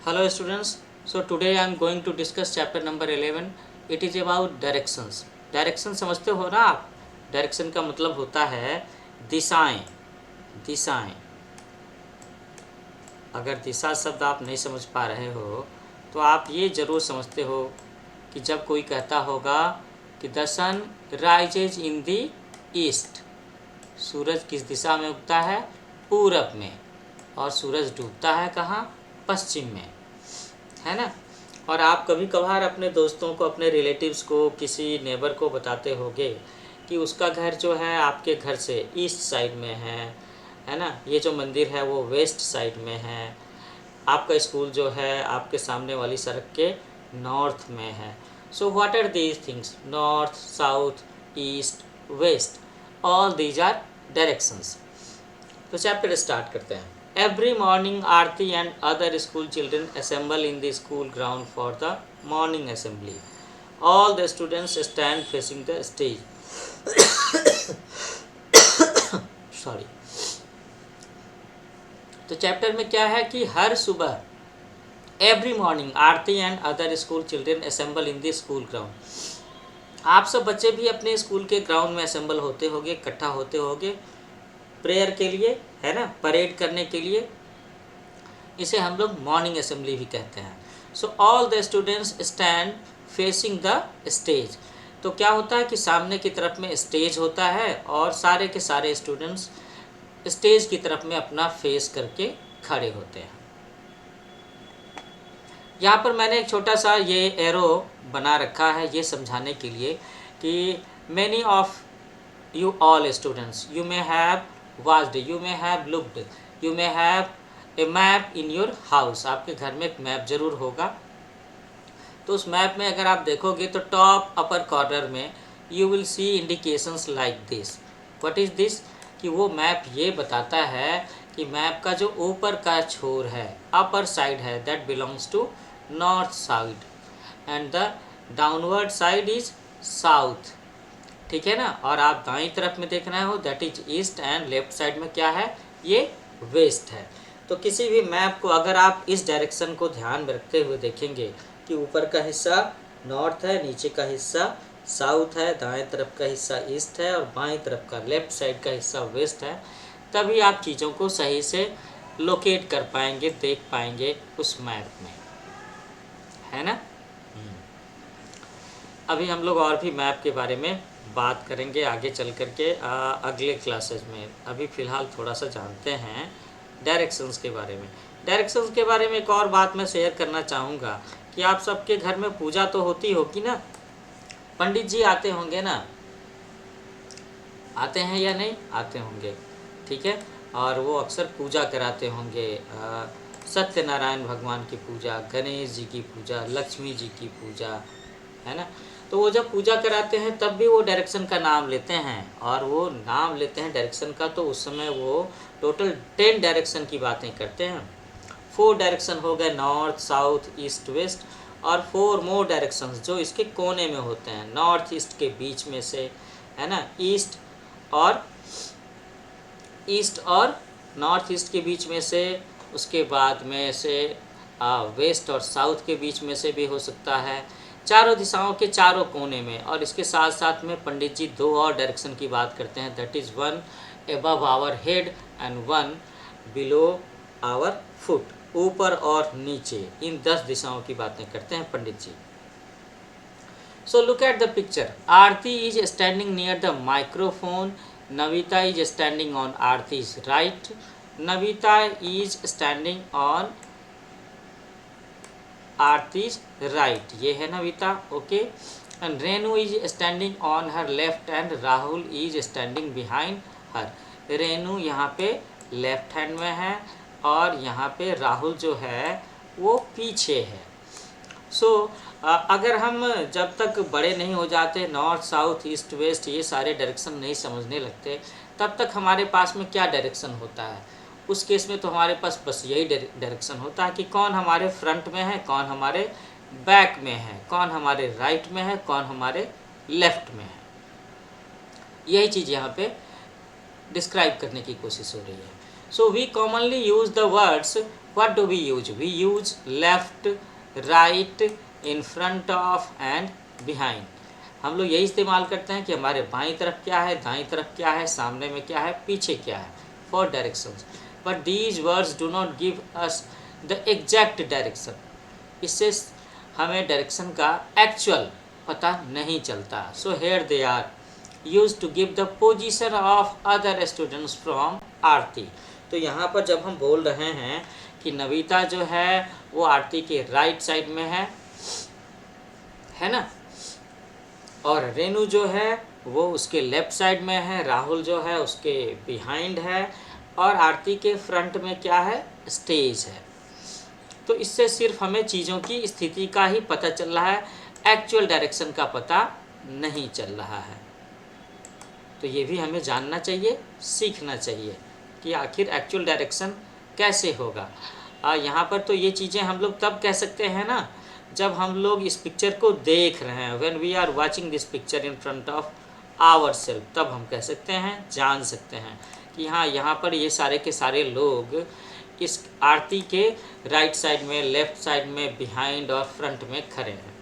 Hello students, so today I am going to discuss chapter number 11. It is about directions. Direction समझते हो ना आप? Direction का मतलब होता है दिशाएं. दिशाएं. अगर दिशा शब्द आप नहीं समझ पा रहे हो तो आप ये ज़रूर समझते हो कि जब कोई कहता होगा कि the sun rises in the east, सूरज किस दिशा में उगता है? पूरब में. और सूरज डूबता है कहाँ? पश्चिम में, है ना. और आप कभी कभार अपने दोस्तों को, अपने रिलेटिव्स को, किसी नेबर को बताते होगे कि उसका घर जो है आपके घर से ईस्ट साइड में है ना. ये जो मंदिर है वो वेस्ट साइड में है. आपका स्कूल जो है आपके सामने वाली सड़क के नॉर्थ में है. So what are these things? North, south, east, west, all these are directions. तो चैप्टर स्टार्ट करते हैं. Every morning, Aarti and other school children assemble in the school ground for the morning assembly. All the students stand facing the stage. Sorry. तो chapter में क्या है कि हर सुबह every morning Aarti and other school children assemble in the school ground. आप सब बच्चे भी अपने स्कूल के ग्राउंड में असेंबल होते होगे, इकट्ठा होते होगे प्रेयर के लिए, है ना, परेड करने के लिए. इसे हम लोग मॉर्निंग असेंबली भी कहते हैं. So all the students stand facing the stage. तो क्या होता है कि सामने की तरफ में स्टेज होता है और सारे के सारे स्टूडेंट्स स्टेज की तरफ में अपना फेस करके खड़े होते हैं. यहाँ पर मैंने एक छोटा सा ये एरो बना रखा है ये समझाने के लिए कि many of you all students, you may have watched, you may have looked, you may have a map in your house. आपके घर में एक मैप ज़रूर होगा. तो उस मैप में अगर आप देखोगे तो टॉप अपर कॉर्नर में you will see indications like this. What is this? कि वो मैप ये बताता है कि मैप का जो ऊपर का छोर है, अपर साइड है, that belongs to north side and the downward side is south. ठीक है ना. और आप दाईं तरफ में देखना हो that is east and left side में क्या है? ये वेस्ट है. तो किसी भी मैप को अगर आप इस डायरेक्शन को ध्यान में रखते हुए देखेंगे कि ऊपर का हिस्सा नॉर्थ है, नीचे का हिस्सा साउथ है, दाएं तरफ का हिस्सा ईस्ट है और बाएं तरफ का लेफ्ट साइड का हिस्सा वेस्ट है, तभी आप चीज़ों को सही से लोकेट कर पाएंगे, देख पाएंगे उस मैप में, है ना. अभी हम लोग और भी मैप के बारे में बात करेंगे आगे चल कर के अगले क्लासेस में. अभी फ़िलहाल थोड़ा सा जानते हैं डायरेक्शंस के बारे में. डायरेक्शंस के बारे में एक और बात मैं शेयर करना चाहूँगा कि आप सबके घर में पूजा तो होती होगी ना. पंडित जी आते होंगे ना, आते हैं या नहीं आते होंगे, ठीक है. और वो अक्सर पूजा कराते होंगे, सत्यनारायण भगवान की पूजा, गणेश जी की पूजा, लक्ष्मी जी की पूजा, है ना. तो वो जब पूजा कराते हैं तब भी वो डायरेक्शन का नाम लेते हैं. और वो नाम लेते हैं डायरेक्शन का तो उस समय वो टोटल 10 डायरेक्शन की बातें करते हैं. 4 डायरेक्शन हो गए नॉर्थ, साउथ, ईस्ट, वेस्ट, और 4 मोर डायरेक्शंस जो इसके कोने में होते हैं. नॉर्थ ईस्ट के बीच में से, है ना, ईस्ट और नॉर्थ ईस्ट के बीच में से, उसके बाद में से वेस्ट और साउथ के बीच में से भी हो सकता है. चारों दिशाओं के चारों कोने में. और इसके साथ साथ में पंडित जी 2 और डायरेक्शन की बात करते हैं, that is 1 above our head and 1 below our foot. ऊपर और नीचे, इन 10 दिशाओं की बातें करते हैं Pandit ji. So look at the picture. Aarti is standing near the microphone. Navita is standing on Aarti's right. Navita is standing on Aarti's right. ये है Navita, okay. And Renu is standing on her left and Rahul is standing behind her. Renu यहाँ पे लेफ्ट हैंड में है और यहाँ पे राहुल जो है वो पीछे है. सो अगर हम जब तक बड़े नहीं हो जाते, नॉर्थ, साउथ, ईस्ट, वेस्ट ये सारे डायरेक्शन नहीं समझने लगते, तब तक हमारे पास में क्या डायरेक्शन होता है? उस केस में तो हमारे पास बस यही डायरेक्शन होता है कि कौन हमारे फ्रंट में है, कौन हमारे बैक में है, कौन हमारे राइट में है, कौन हमारे लेफ्ट में है. यही चीज़ यहाँ पे डिस्क्राइब करने की कोशिश हो रही है. So we commonly use the words What do we use? We use left, right, in front of and behind. हम लोग यही इस्तेमाल करते हैं कि हमारे बाईं तरफ क्या है, दाईं तरफ क्या है, सामने में क्या है, पीछे क्या है, for directions. But these words do not give us the exact direction. इससे हमें डायरेक्शन का एक्चुअल पता नहीं चलता. So here they are used to give the position of other students from Aarti. तो यहाँ पर जब हम बोल रहे हैं कि नविता जो है वो आरती के राइट साइड में है ना, और रेनू जो है वो उसके लेफ्ट साइड में है, राहुल जो है उसके बिहाइंड है, और आरती के फ्रंट में क्या है, स्टेज है. तो इससे सिर्फ हमें चीज़ों की स्थिति का ही पता चल रहा है, एक्चुअल डायरेक्शन का पता नहीं चल रहा है. तो ये भी हमें जानना चाहिए, सीखना चाहिए कि आखिर एक्चुअल डायरेक्शन कैसे होगा. यहाँ पर तो ये चीज़ें हम लोग तब कह सकते हैं ना जब हम लोग इस पिक्चर को देख रहे हैं. When we are watching this picture in front of our self, तब हम कह सकते हैं, जान सकते हैं कि हाँ यहाँ पर ये सारे के सारे लोग इस आरती के राइट साइड में, लेफ्ट साइड में, बिहाइंड और फ्रंट में खड़े हैं.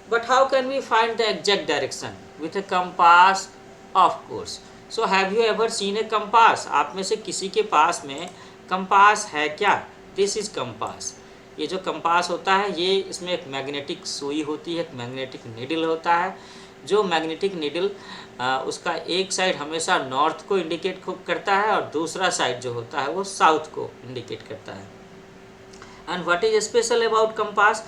But how can we find the exact direction with a compass? Of course. So have you ever seen a compass? आप में से किसी के पास में कंपास है क्या? This is compass. ये जो कंपास होता है ये, इसमें एक मैग्नेटिक सुई होती है, एक मैग्नेटिक नीडल होता है. जो मैग्नेटिक नीडल उसका एक साइड हमेशा नॉर्थ को इंडिकेट करता है और दूसरा साइड जो होता है वो साउथ को इंडिकेट करता है. And what is special about compass?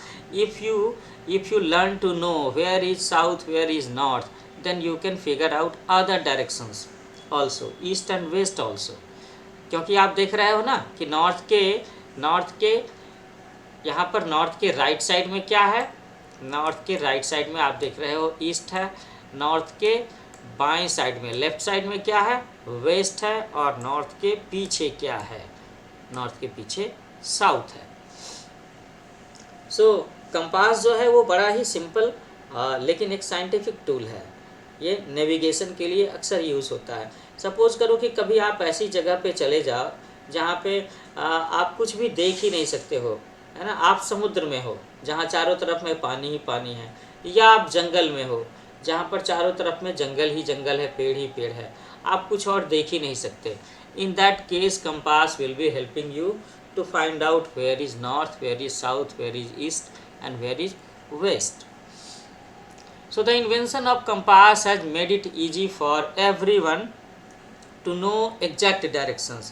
if you learn to know where is south, where is north, then you can figure out other directions also, east and west also. क्योंकि आप देख रहे हो ना कि नॉर्थ के यहाँ पर नॉर्थ के राइट साइड में क्या है, नॉर्थ के राइट साइड में आप देख रहे हो ईस्ट है, नॉर्थ के बाएं साइड में, लेफ्ट साइड में क्या है, वेस्ट है, और नॉर्थ के पीछे क्या है, नॉर्थ के पीछे साउथ है. सो कंपास जो है वो बड़ा ही सिंपल लेकिन एक साइंटिफिक टूल है. ये नेविगेशन के लिए अक्सर यूज़ होता है. सपोज करो कि कभी आप ऐसी जगह पे चले जाओ जहाँ पे आप कुछ भी देख ही नहीं सकते हो, है ना. आप समुद्र में हो जहाँ चारों तरफ में पानी ही पानी है, या आप जंगल में हो जहाँ पर चारों तरफ में जंगल ही जंगल है, पेड़ ही पेड़ है, आप कुछ और देख ही नहीं सकते. In that case compass will be helping you to find out where is north, where is south, where is east and where is west. So the invention of compass has made it easy for everyone to know exact directions.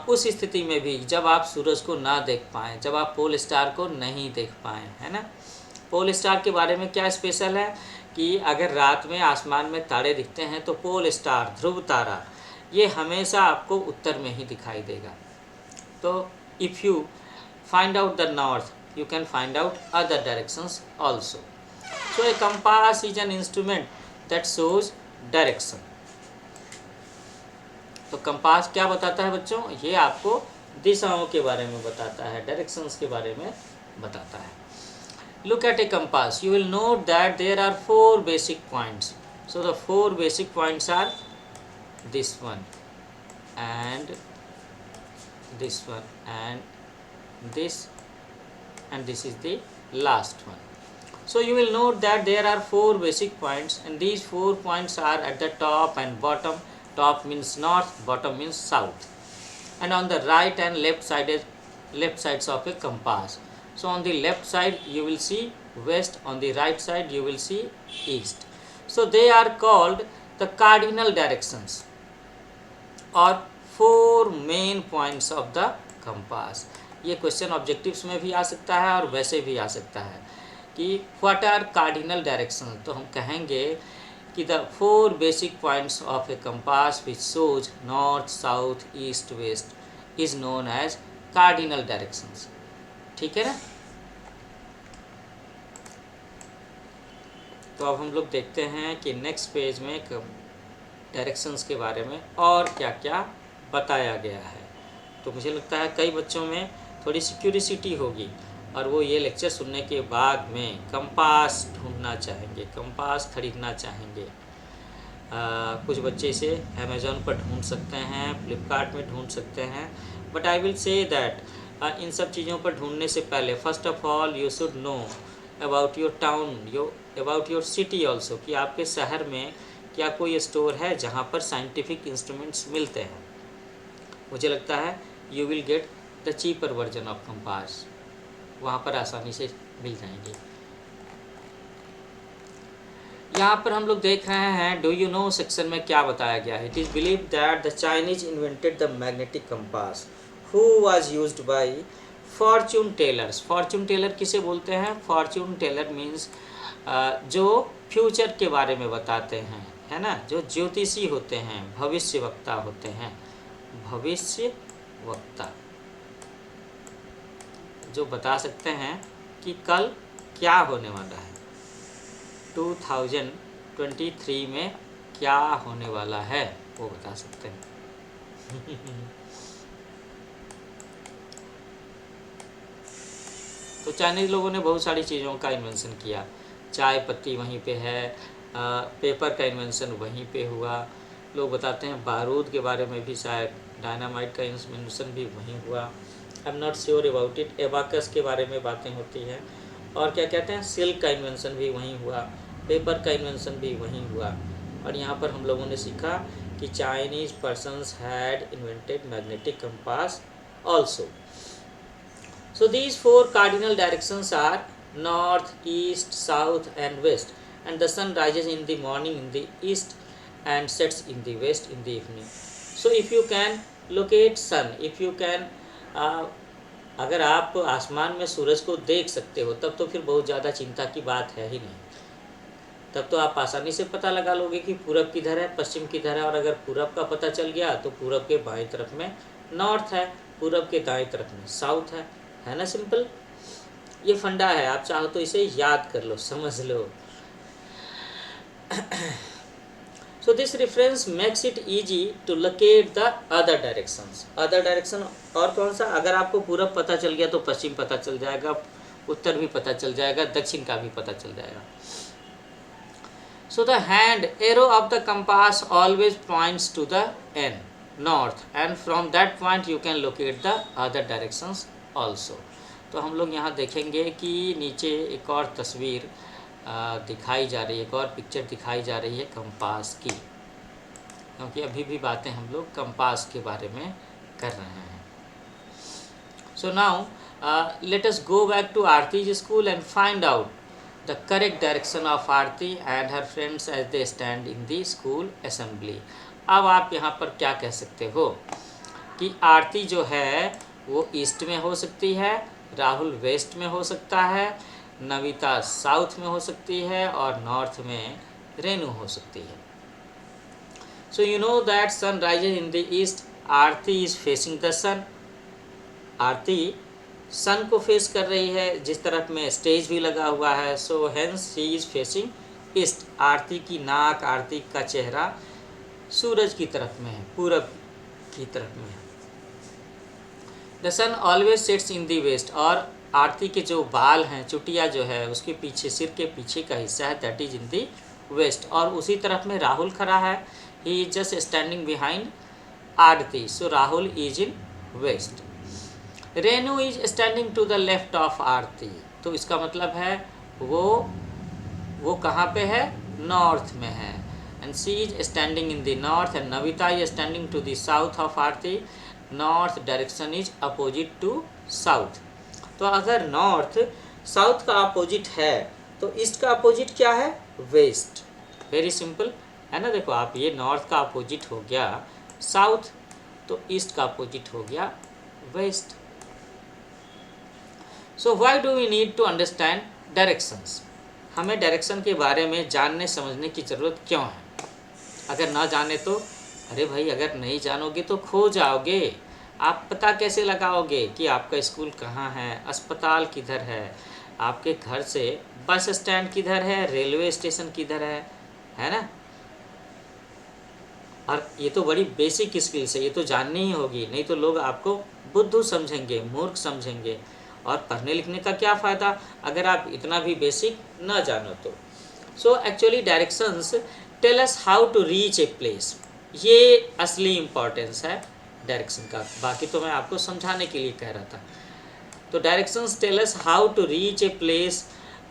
उस स्थिति में भी जब आप सूरज को ना देख पाएँ, जब आप पोल स्टार को नहीं देख पाएँ, है ना. पोल स्टार के बारे में क्या स्पेशल है कि अगर रात में आसमान में तारे दिखते हैं तो पोल स्टार, ध्रुव तारा, ये हमेशा आपको उत्तर में ही दिखाई देगा. तो if you find out the north, you can find out other directions also. So a compass is an instrument that shows direction. तो कंपास क्या बताता है बच्चों? ये आपको दिशाओं के बारे में बताता है, डायरेक्शंस के बारे में बताता है. Look at a compass. You will note that there are 4 basic points. So the 4 basic points are this one and this one and this, and this is the last one. So you will note that there are 4 basic points, and these 4 points are at the top and bottom. Top means north, bottom means south, and on the right and left sides of a compass. So on the left side you will see west, on the right side you will see east. So they are called the cardinal directions or 4 main points of the compass. ये question objectives में भी आ सकता है और वैसे भी आ सकता है कि व्हाट आर कार्डिनल डायरेक्शन. तो हम कहेंगे कि the 4 basic points of a compass which shows north, south, east, west is known as cardinal directions. ठीक है ना. तो अब हम लोग देखते हैं कि नेक्स्ट पेज में डायरेक्शंस के बारे में और क्या क्या बताया गया है. तो मुझे लगता है कई बच्चों में थोड़ी सी क्यूरियोसिटी होगी और वो ये लेक्चर सुनने के बाद में कंपास ढूंढना चाहेंगे, कंपास खरीदना चाहेंगे. कुछ बच्चे इसे अमेज़ॉन पर ढूंढ सकते हैं, फ्लिपकार्ट में ढूंढ सकते हैं. But I will say that in सब चीज़ों पर ढूंढने से पहले first of all you should know about your town, about your city also, कि आपके शहर में क्या कोई स्टोर है जहाँ पर साइंटिफिक इंस्ट्रूमेंट्स मिलते हैं। मुझे लगता है you will get the cheaper version of compass, वहाँ पर आसानी से मिल जाएंगे। यहाँ पर हम लोग देख रहे हैं डू यू नो सेक्शन में क्या बताया गया है। It is believe that the Chinese invented the magnetic compass who was used by fortune tellers. Fortune teller किसे बोलते हैं? फॉर्च्यून टेलर मीन्स जो फ्यूचर के बारे में बताते हैं, है ना, जो ज्योतिषी होते हैं, भविष्य वक्ता होते हैं, भविष्य वक्ता जो बता सकते हैं कि कल क्या होने वाला है, 2023 में क्या होने वाला है, वो बता सकते हैं। तो चाइनीज़ लोगों ने बहुत सारी चीज़ों का इन्वेंशन किया। चाय पत्ती वहीं पे है, पेपर का इन्वेंशन वहीं पे हुआ। लोग बताते हैं बारूद के बारे में भी शायद, डायनामाइट का इन्वेंशन भी वहीं हुआ। I am not sure about it. Abacus के बारे में बातें होती हैं। और क्या कहते हैं, सिल्क का इन्वेंशन भी वहीं हुआ, पेपर का इन्वेंशन भी वहीं हुआ। और यहाँ पर हम लोगों ने सीखा कि Chinese persons had invented magnetic compass also. So these four cardinal directions are north, east, south and west, and the sun rises in the morning in the east and sets in the west in the evening. So if you can locate sun, if you can अगर आप आसमान में सूरज को देख सकते हो तब तो फिर बहुत ज़्यादा चिंता की बात है ही नहीं। तब तो आप आसानी से पता लगा लोगे कि पूरब किधर है, पश्चिम किधर है। और अगर पूरब का पता चल गया तो पूरब के बाएं तरफ में नॉर्थ है, पूरब के दाएं तरफ में साउथ है ना। सिंपल ये फंडा है, आप चाहो तो इसे याद कर लो, समझ लो। So this reference makes it easy to locate the other directions. Other direction और कौन सा? अगर आपको पूरब पता चल गया तो पश्चिम पता चल जाएगा, उत्तर भी पता चल जाएगा, दक्षिण का भी पता चल जाएगा। So the hand arrow of the compass always points to the N north and from that point you can locate the other directions also. तो हम लोग यहाँ देखेंगे कि नीचे एक और तस्वीर दिखाई जा रही है, एक और पिक्चर दिखाई जा रही है कंपास की, क्योंकि अभी भी बातें हम लोग कंपास के बारे में कर रहे हैं। So now let us go back to Aarti's school and find out the correct direction of Aarti and her friends as they stand in the school assembly. अब आप यहाँ पर क्या कह सकते हो कि आरती जो है वो ईस्ट में हो सकती है, राहुल वेस्ट में हो सकता है, नविता साउथ में हो सकती है और नॉर्थ में रेनू हो सकती है। So you know that sun rises in the east, Aarti is facing the sun. Aarti sun को फेस कर रही है, जिस तरफ में स्टेज भी लगा हुआ है। So hence he is facing east. Aarti की नाक, आरती का चेहरा सूरज की तरफ में है, पूरब की तरफ में है। The sun always sets in the west. और आरती के जो बाल हैं, चुटिया जो है उसके पीछे, सिर के पीछे का हिस्सा है, that is in the west. और उसी तरफ में राहुल खड़ा है, he is just standing behind Aarti. So Rahul is in west. Renu is standing to the left of Aarti. तो इसका मतलब है वो कहाँ पे है? नॉर्थ में है। And she is standing in the north and Navita is standing to the south of Aarti. North direction is opposite to south. तो अगर नॉर्थ साउथ का अपोजिट है तो ईस्ट का अपोजिट क्या है? वेस्ट। वेरी सिंपल है ना। देखो आप, ये नॉर्थ का अपोजिट हो गया साउथ, तो ईस्ट का अपोजिट हो गया west. So why do we need to understand directions? हमें डायरेक्शन के बारे में जानने समझने की ज़रूरत क्यों है? अगर ना जाने तो, अरे भाई अगर नहीं जानोगे तो खो जाओगे। आप पता कैसे लगाओगे कि आपका स्कूल कहाँ है, अस्पताल किधर है, आपके घर से बस स्टैंड किधर है, रेलवे स्टेशन किधर है ना। और ये तो बड़ी बेसिक स्किल्स है, ये तो जाननी ही होगी, नहीं तो लोग आपको बुद्धू समझेंगे, मूर्ख समझेंगे। और पढ़ने लिखने का क्या फ़ायदा अगर आप इतना भी बेसिक ना जानो तो। So actually directions tell us how to reach a place. ये असली इम्पोर्टेंस है डायरेक्शन का। बाकी तो मैं आपको समझाने के लिए कह रहा था। तो directions tell us how to reach a place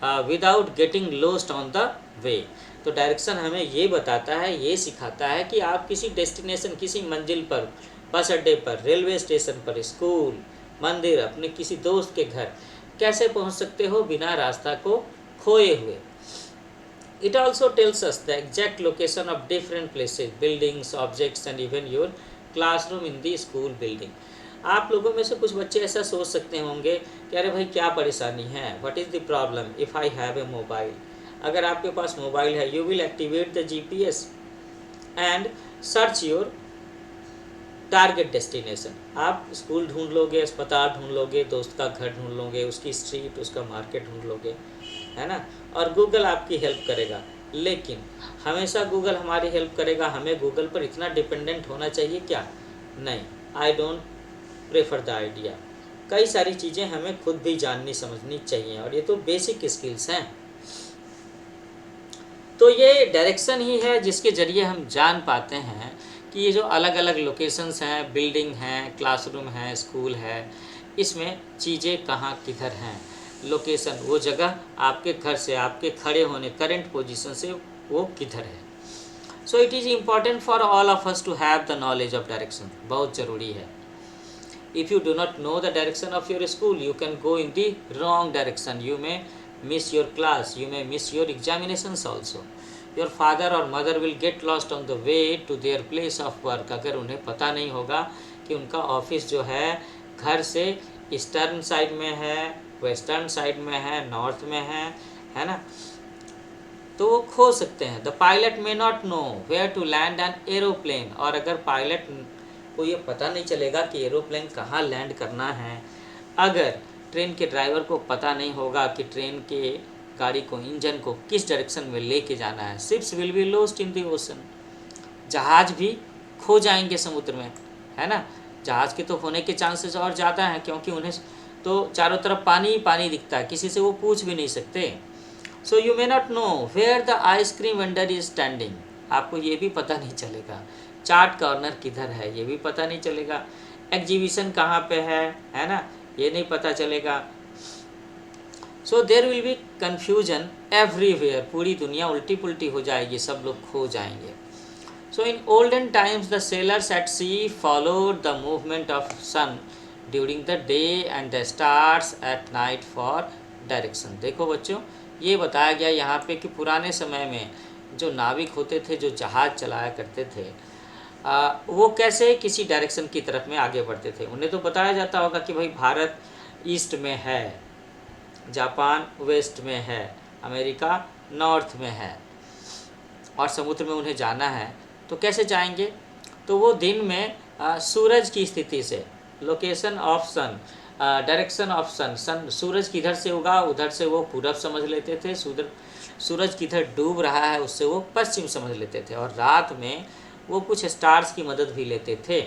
without getting lost on the way. तो डायरेक्शन हमें ये बताता है, ये सिखाता है कि आप किसी डेस्टिनेशन, किसी मंजिल पर, बस अड्डे पर, रेलवे स्टेशन पर, स्कूल, मंदिर, अपने किसी दोस्त के घर कैसे पहुंच सकते हो बिना रास्ता को खोए हुए। It also tells us the exact location of different places, buildings, objects and even your classroom in the school building. आप लोगों में से कुछ बच्चे ऐसा सोच सकते होंगे कि अरे भाई क्या परेशानी है, what is the problem if I have a mobile. अगर आपके पास मोबाइल है, you will activate the GPS and search your target destination. आप स्कूल ढूंढ लोगे, अस्पताल ढूंढ लोगे, दोस्त का घर ढूंढ लोगे, उसकी स्ट्रीट, उसका मार्केट ढूंढ लोगे, है ना, और गूगल आपकी हेल्प करेगा। लेकिन हमेशा गूगल हमारी हेल्प करेगा? हमें गूगल पर इतना डिपेंडेंट होना चाहिए क्या? नहीं, I don't prefer the idea. कई सारी चीज़ें हमें खुद भी जाननी समझनी चाहिए, और ये तो बेसिक स्किल्स हैं। तो ये डायरेक्शन ही है जिसके ज़रिए हम जान पाते हैं कि ये जो अलग अलग लोकेशंस हैं, बिल्डिंग हैं, क्लासरूम हैं, स्कूल है, इसमें चीज़ें कहाँ किधर हैं। लोकेशन वो जगह आपके घर से, आपके खड़े होने करंट पोजीशन से वो किधर है। So it is important for all of us to have the knowledge of direction. बहुत ज़रूरी है। If you do not know the direction of your school, you can go in the wrong direction, you may miss your class, you may miss your examinations also. Your father or mother will get lost on the way to their place of work. अगर उन्हें पता नहीं होगा कि उनका office जो है घर से ईस्टर्न साइड में है, वेस्टर्न साइड में है, नॉर्थ में है ना, तो वो खो सकते हैं। The pilot may not know where to land an aeroplane. और अगर पायलट को ये पता नहीं चलेगा कि एरोप्लेन कहाँ लैंड करना है, अगर ट्रेन के ड्राइवर को पता नहीं होगा कि ट्रेन के गाड़ी को, इंजन को किस डायरेक्शन में लेके जाना है, ships will be lost in the ocean. जहाज भी खो जाएंगे समुद्र में, है ना। जहाज के तो होने के चांसेस और ज़्यादा हैं, क्योंकि उन्हें तो चारों तरफ पानी ही पानी दिखता है, किसी से वो पूछ भी नहीं सकते। So you may not know where the ice cream vendor is standing. आपको ये भी पता नहीं चलेगा चाट कॉर्नर किधर है, ये भी पता नहीं चलेगा। एग्जीबिशन कहाँ पे है ना, ये नहीं पता चलेगा। So there will be confusion everywhere. पूरी दुनिया उल्टी पुल्टी हो जाएगी, सब लोग खो जाएंगे। So in olden times the sailors at sea followed the movement of sun during the day and the stars at night for direction. देखो बच्चों, ये बताया गया यहाँ पे कि पुराने समय में जो नाविक होते थे, जो जहाज़ चलाया करते थे, वो कैसे किसी डायरेक्शन की तरफ में आगे बढ़ते थे। उन्हें तो बताया जाता होगा कि भाई भारत ईस्ट में है, जापान वेस्ट में है, अमेरिका नॉर्थ में है, और समुद्र में उन्हें जाना है, तो कैसे जाएंगे। तो वो दिन में सूरज की स्थिति से, location of sun, direction of sun, सूरज किधर से होगा उधर से वो पूरब समझ लेते थे, सूरज किधर डूब रहा है उससे वो पश्चिम समझ लेते थे, और रात में वो कुछ स्टार्स की मदद भी लेते थे।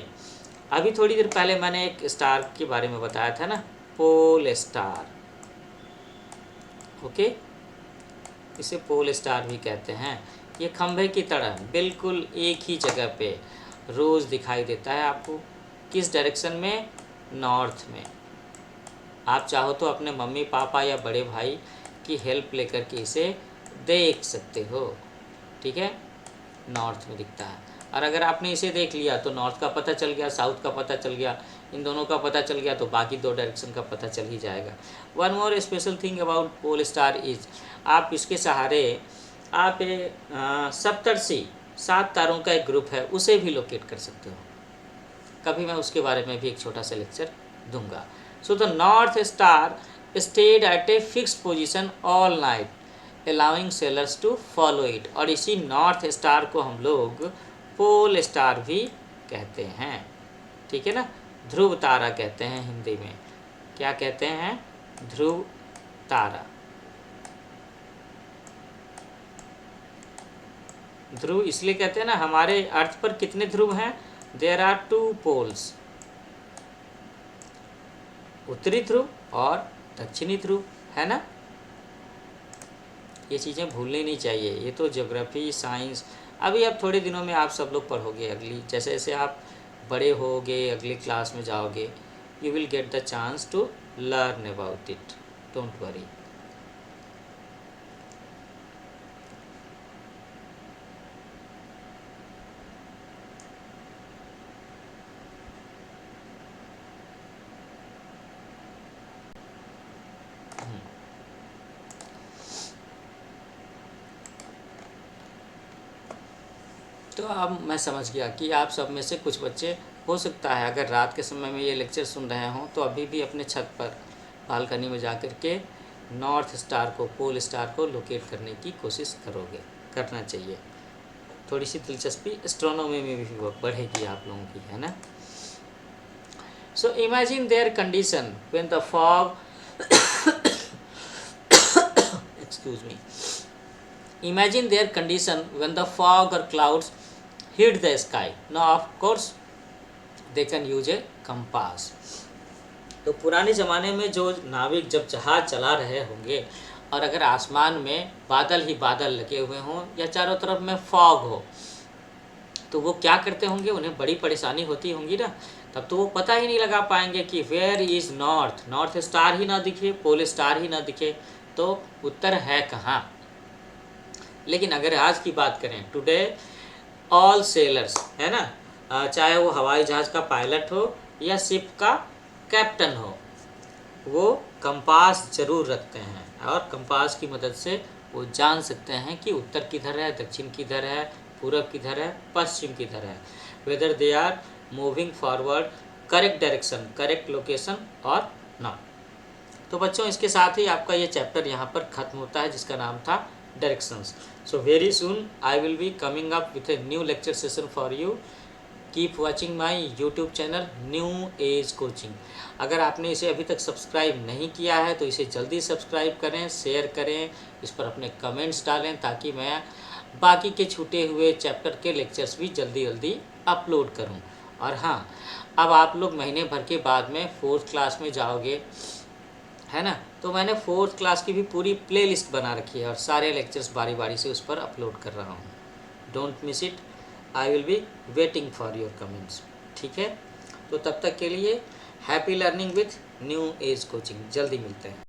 अभी थोड़ी देर पहले मैंने एक स्टार के बारे में बताया था ना, पोल स्टार। ओके, इसे पोल स्टार भी कहते हैं। ये खंभे की तरह बिल्कुल एक ही जगह पे रोज़ दिखाई देता है आपको। किस डायरेक्शन में? नॉर्थ में। आप चाहो तो अपने मम्मी पापा या बड़े भाई की हेल्प लेकर के इसे देख सकते हो, ठीक है। नॉर्थ में दिखता है, और अगर आपने इसे देख लिया तो नॉर्थ का पता चल गया, साउथ का पता चल गया, इन दोनों का पता चल गया, तो बाकी दो डायरेक्शन का पता चल ही जाएगा। One more special thing about pole star is, आप इसके सहारे आप सप्तर्षि 7 तारों का एक ग्रुप है, उसे भी लोकेट कर सकते हो। कभी मैं उसके बारे में भी एक छोटा सा लेक्चर दूंगा। So the north star stayed at a fix position all night allowing sailors to follow it. और इसी नॉर्थ स्टार को हम लोग पोल स्टार भी कहते हैं, ठीक है ना। ध्रुव तारा कहते हैं हिंदी में। क्या कहते हैं? ध्रुव तारा। ध्रुव इसलिए कहते हैं ना, हमारे अर्थ पर कितने ध्रुव हैं? देयर आर 2 पोल्स, उत्तरी ध्रुव और दक्षिणी ध्रुव, है ना। ये चीज़ें भूलनी नहीं चाहिए। ये तो ज्योग्राफी, साइंस, अभी अब थोड़े दिनों में आप सब लोग पढ़ोगे। अगली जैसे जैसे आप बड़े होगे, अगली क्लास में जाओगे, you will get the chance to learn about it. Don't worry. तो अब मैं समझ गया कि आप सब में से कुछ बच्चे हो सकता है अगर रात के समय में ये लेक्चर सुन रहे हों तो अभी भी अपने छत पर बालकनी में जा कर के नॉर्थ स्टार को, पोल स्टार को लोकेट करने की कोशिश करोगे, करना चाहिए। थोड़ी सी दिलचस्पी एस्ट्रोनॉमी में भी बढ़ेगी आप लोगों की, है ना। So imagine there condition when the fog excuse me, imagine their condition when the fog or clouds hit the sky. Now of course they can use a compass. तो पुराने ज़माने में जो नाविक जब जहाज़ चला रहे होंगे और अगर आसमान में बादल ही बादल लगे हुए हों या चारों तरफ में फॉग हो तो वो क्या करते होंगे, उन्हें बड़ी परेशानी होती होंगी ना। तब तो वो पता ही नहीं लगा पाएंगे कि where is north, north star ही ना दिखे, पोल स्टार ही ना दिखे, तो उत्तर है कहाँ। लेकिन अगर आज की बात करें, टुडे ऑल सेलर्स, है ना, चाहे वो हवाई जहाज़ का पायलट हो या शिप का कैप्टन हो, वो कंपास ज़रूर रखते हैं और कंपास की मदद से वो जान सकते हैं कि उत्तर किधर है, दक्षिण किधर है, पूरब किधर है, पश्चिम किधर है, whether they are moving forward, correct direction, correct location और नॉट। तो बच्चों इसके साथ ही आपका ये चैप्टर यहाँ पर ख़त्म होता है जिसका नाम था directions. So very soon I will be coming up with a new lecture session for you. Keep watching my YouTube channel new age coaching. अगर आपने इसे अभी तक सब्सक्राइब नहीं किया है तो इसे जल्दी सब्सक्राइब करें, शेयर करें, इस पर अपने कमेंट्स डालें ताकि मैं बाकी के छूटे हुए चैप्टर के लेक्चर्स भी जल्दी जल्दी अपलोड करूं। और हाँ, अब आप लोग महीने भर के बाद में 4th क्लास में जाओगे, है ना, तो मैंने 4th क्लास की भी पूरी प्लेलिस्ट बना रखी है और सारे लेक्चर्स बारी बारी से उस पर अपलोड कर रहा हूँ। Don't miss it, I will be waiting for your comments. ठीक है, तो तब तक के लिए happy learning with new age coaching. जल्दी मिलते हैं।